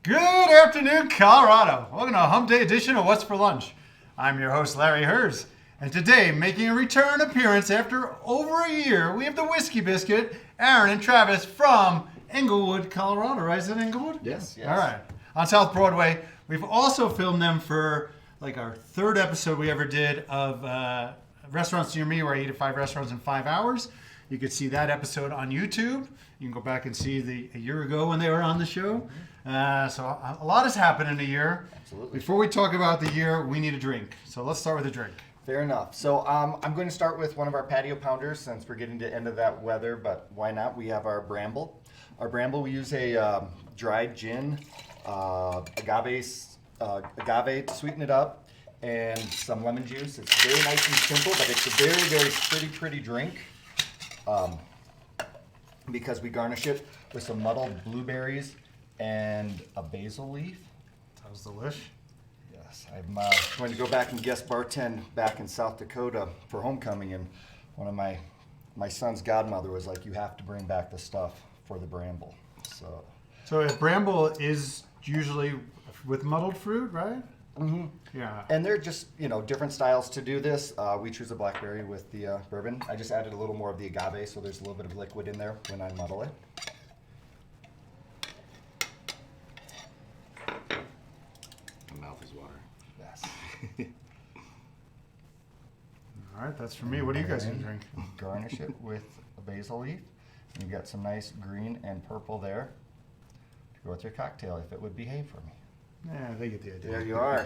Good afternoon, Colorado. Welcome to a Hump Day edition of What's for Lunch. I'm your host, Larry Hers, and today, making a return appearance after over a year, we have the Whiskey Biscuit, Aaron and Travis from Englewood, Colorado. Right? Is it Englewood? Yes. All right. On South Broadway. We've also filmed them for like our third episode we ever did of Restaurants Near Me, where I eat at 5 restaurants in 5 hours. You could see that episode on YouTube. You can go back and see a year ago when they were on the show. So a lot has happened in a year. Absolutely. Before we talk about the year, we need a drink. So let's start with a drink. Fair enough. So I'm going to start with one of our patio pounders since we're getting to the end of that weather, but why not? We have our Bramble. Our Bramble, we use a dried gin, agave to sweeten it up, and some lemon juice. It's very nice and simple, but it's a very, very pretty drink. Because we garnish it with some muddled blueberries and a basil leaf. Sounds delish. Yes, I'm going to go back and guest bartend back in South Dakota for homecoming, and one of my son's godmother was like, "You have to bring back the stuff for the Bramble." So if Bramble is usually with muddled fruit, right? Mm-hmm. Yeah. And they're just, different styles to do this. We choose a blackberry with the bourbon. I just added a little more of the agave, so there's a little bit of liquid in there when I muddle it. My mouth is watering. Yes. All right, that's for me. What do you guys gonna drink? Garnish it with a basil leaf. And you've got some nice green and purple there to go with your cocktail if it would behave for me. Yeah, they get the idea. There you are.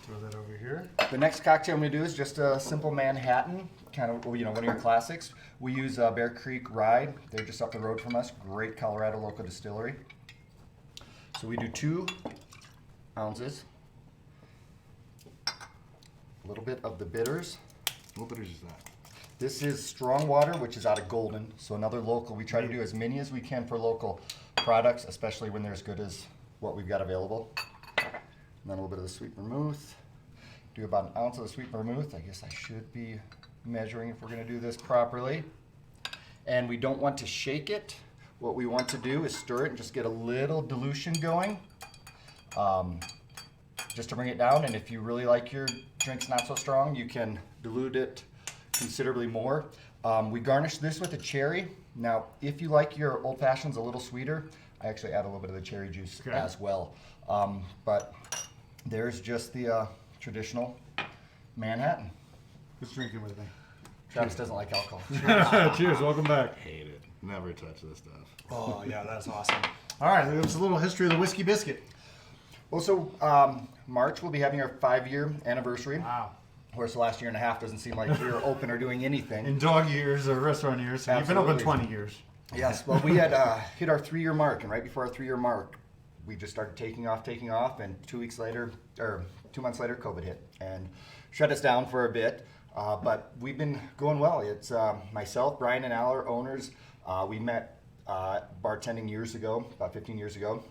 Throw that over here. The next cocktail I'm going to do is just a simple Manhattan, kind of, one of your classics. We use Bear Creek Rye. They're just up the road from us. Great Colorado local distillery. So we do 2 ounces. A little bit of the bitters. What bitters is that? This is strong water, which is out of Golden. So another local. We try to do as many as we can for local products, especially when they're as good as what we've got available. And then a little bit of the sweet vermouth. Do about 1 ounce of the sweet vermouth. I guess I should be measuring if we're going to do this properly. And we don't want to shake it. What we want to do is stir it and just get a little dilution going, just to bring it down. And if you really like your drinks not so strong, you can dilute it considerably more. We garnish this with a cherry. Now, if you like your old fashions a little sweeter, I actually add a little bit of the cherry juice as well. But there's just the traditional Manhattan. Who's drinking with me? Travis doesn't like alcohol. Cheers, welcome back. Hate it. Never touch this stuff. Oh, yeah, that's awesome. All right, give us a little history of the Whiskey Biscuit. Well, so March we'll be having our 5-year anniversary. Wow. Of course, the last year and a half doesn't seem like we were open or doing anything. In dog years or restaurant years, so you've been open 20 years. Yes, well, we had hit our 3-year mark, and right before our 3-year mark, we just started taking off, and 2 months later, COVID hit and shut us down for a bit. But we've been going well. It's myself, Brian, and Al are owners. We met bartending years ago, about 15 years ago.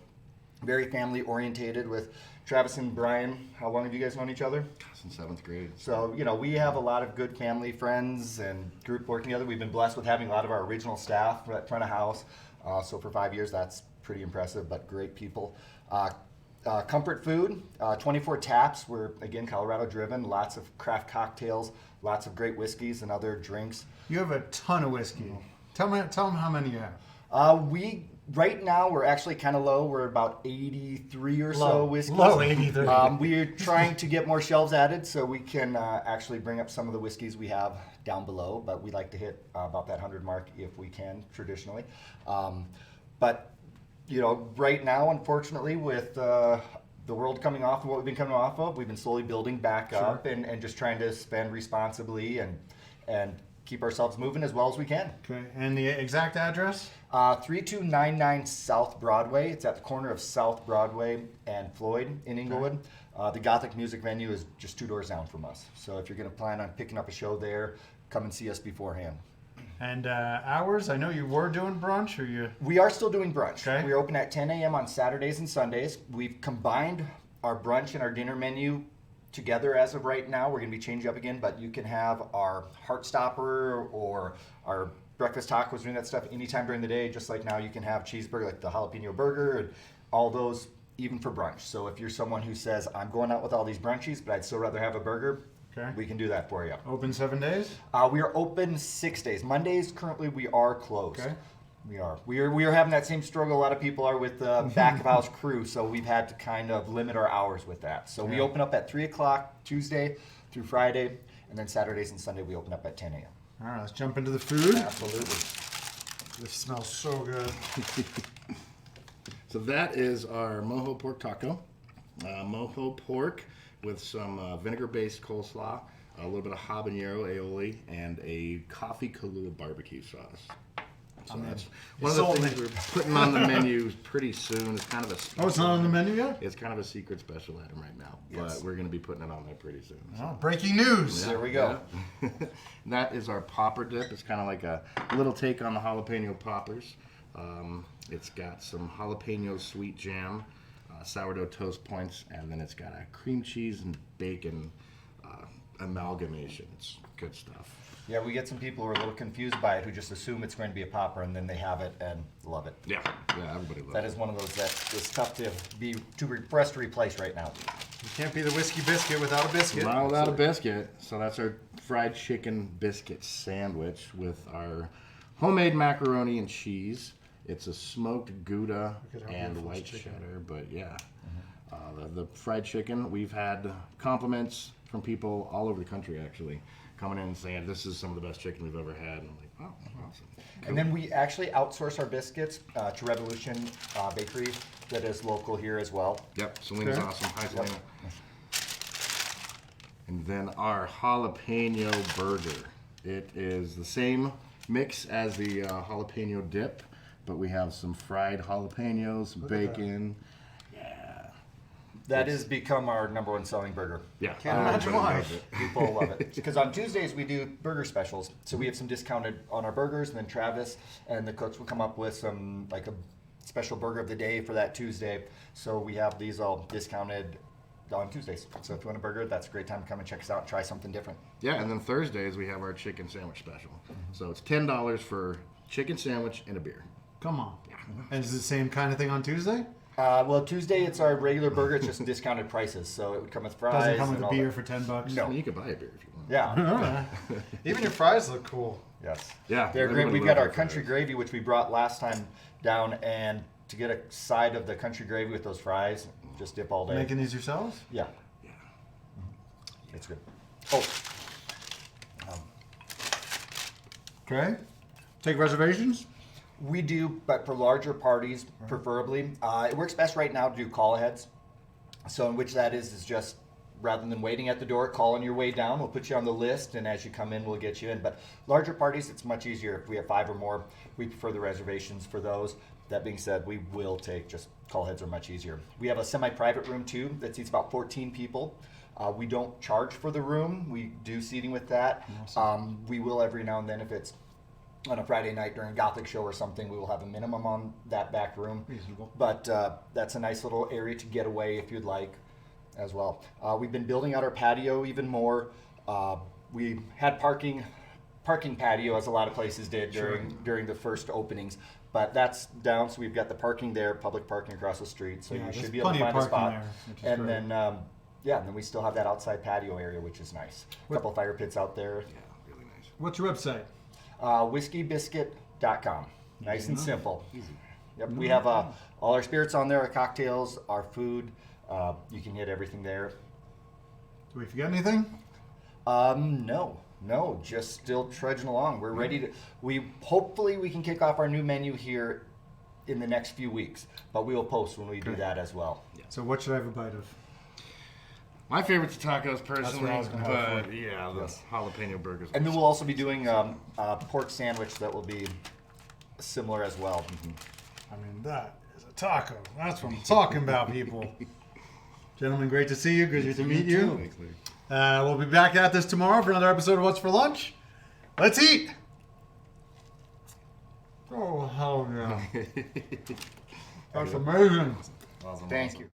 Very family orientated with Travis and Brian. How long have you guys known each other? Since 7th grade. So, we have a lot of good family friends and group working together. We've been blessed with having a lot of our original staff at front of house. So for 5 years, that's pretty impressive, but great people. Comfort food, 24 taps. We're, again, Colorado driven. Lots of craft cocktails, lots of great whiskeys and other drinks. You have a ton of whiskey. Tell them how many you have. Right now, we're actually kind of low. We're about 83 or so whiskeys. Low 83. We're trying to get more shelves added so we can actually bring up some of the whiskeys we have down below, but we like to hit about that 100 mark if we can, traditionally. But, right now, unfortunately, with the world coming off of what we've been coming off of, we've been slowly building back up and just trying to spend responsibly and keep ourselves moving as well as we can. Okay, and the exact address? 3299 South Broadway. It's at the corner of South Broadway and Floyd in Englewood. The Gothic music venue is just 2 doors down from us. So if you're going to plan on picking up a show there, come and see us beforehand. And hours? I know you were doing brunch, or you? We are still doing brunch. Okay. We're open at 10 a.m. on Saturdays and Sundays. We've combined our brunch and our dinner menu together as of right now. We're going to be changing up again, but you can have our Heartstopper or our breakfast tacos, doing that stuff anytime during the day. Just like now you can have cheeseburger, like the jalapeno burger, and all those even for brunch. So if you're someone who says, I'm going out with all these brunchies, but I'd still rather have a burger, Okay. we can do that for you. Open 7 days? We are open 6 days. Mondays, currently, we are closed. Okay. We are. We are having that same struggle a lot of people are with the back of house crew, so we've had to kind of limit our hours with that. So we Yeah. open up at 3 o'clock Tuesday through Friday, and then Saturdays and Sunday we open up at 10 a.m. All right, let's jump into the food. Absolutely. This smells so good. So that is our mojo pork taco. Mojo pork with some vinegar-based coleslaw, a little bit of habanero aioli, and a coffee Kahlua barbecue sauce. So that's one of the sold things me. we're putting on the menu pretty soon. It's kind of a special Oh, it's not on the menu yet? It's kind of a secret special item right now, Yes. but we're going to be putting it on there pretty soon. So. Oh, breaking news. There we go. Yeah. That is our popper dip. It's kind of like a little take on the jalapeno poppers. It's got some jalapeno sweet jam, sourdough toast points, and then it's got a cream cheese and bacon amalgamation. It's good stuff. Yeah, we get some people who are a little confused by it who just assume it's going to be a popper and then they have it and love it. Yeah, everybody loves That it. is one of those that is tough for us to replace right now. You can't be the whiskey biscuit without a biscuit. Not without a biscuit. So that's our fried chicken biscuit sandwich with our homemade macaroni and cheese. It's a smoked Gouda Look at how and beautiful white this chicken cheddar, but yeah. The fried chicken, we've had compliments from people all over the country actually coming in and saying this is some of the best chicken we've ever had. And I'm like, wow, awesome. And then we actually outsource our biscuits to Revolution Bakery that is local here as well. Yep, Selena's Okay. awesome. Hi, Selena. And then our jalapeno burger. It is the same mix as the jalapeno dip, but we have some fried jalapenos, bacon. That has become our #1 selling burger. Yeah, Can't imagine everybody why. loves it. People love it. Because on Tuesdays we do burger specials. So we have some discounted on our burgers, and then Travis and the cooks will come up with some, like a special burger of the day for that Tuesday. So we have these all discounted on Tuesdays. So if you want a burger, that's a great time to come and check us out and try something different. Yeah, and then Thursdays we have our chicken sandwich special. So it's $10 for chicken sandwich and a beer. Come on. And is it the same kind of thing on Tuesday? Well, Tuesday it's our regular burger. It's just discounted prices. So it would come with fries. Doesn't come with and a all beer that. for $10? No. I mean, you can buy a beer if you want. Yeah. Even your fries look cool. Yes. Yeah, They're great. everybody We've loves got our our country fries. gravy, which we brought last time down, and to get a side of the country gravy with those fries, just dip all day. Making these yourselves? Yeah. Yeah. It's good. Oh, Okay. Take reservations? we do, but for larger parties, preferably. It works best right now to do call aheads. So, in which that is just rather than waiting at the door, call on your way down. We'll put you on the list, and as you come in, we'll get you in. But larger parties, it's much easier. If we have 5 or more, we prefer the reservations for those. That being said, we will take just call aheads are much easier. We have a semi-private room too that seats about 14 people. We don't charge for the room. We do seating with that. We will every now and then if it's on a Friday night during a Gothic show or something, we will have a minimum on that back room. Reasonable. But that's a nice little area to get away if you'd like as well. We've been building out our patio even more. We had parking patio as a lot of places did during the first openings. But that's down, so we've got the parking there, public parking across the street, so Yeah, you there's should be able to plenty of find a parking spot. there, which is And great. then, and then we still have that outside patio area, which is nice. A couple fire pits out there. Yeah, really nice. What's your website? Whiskey-biscuit.com. Nice and enough. simple. Easy. Yep, we have all our spirits on there, our cocktails, our food. You can get everything there. Do we forget anything? No, just still trudging along. We're ready to. Hopefully we can kick off our new menu here in the next few weeks, but we will post when we do that as well. So what should I have a bite of? My favorite's tacos personally, what I was gonna have but yeah, the jalapeno burgers. And then we'll also be doing a pork sandwich that will be similar as well. I mean, that is a taco. That's what I'm talking about, people. Gentlemen, great to see you. Good to meet you. Thanks, Lee. We'll be back at this tomorrow for another episode of What's for Lunch. Let's eat. Oh, hell yeah. That's amazing. Awesome, Thank awesome. you.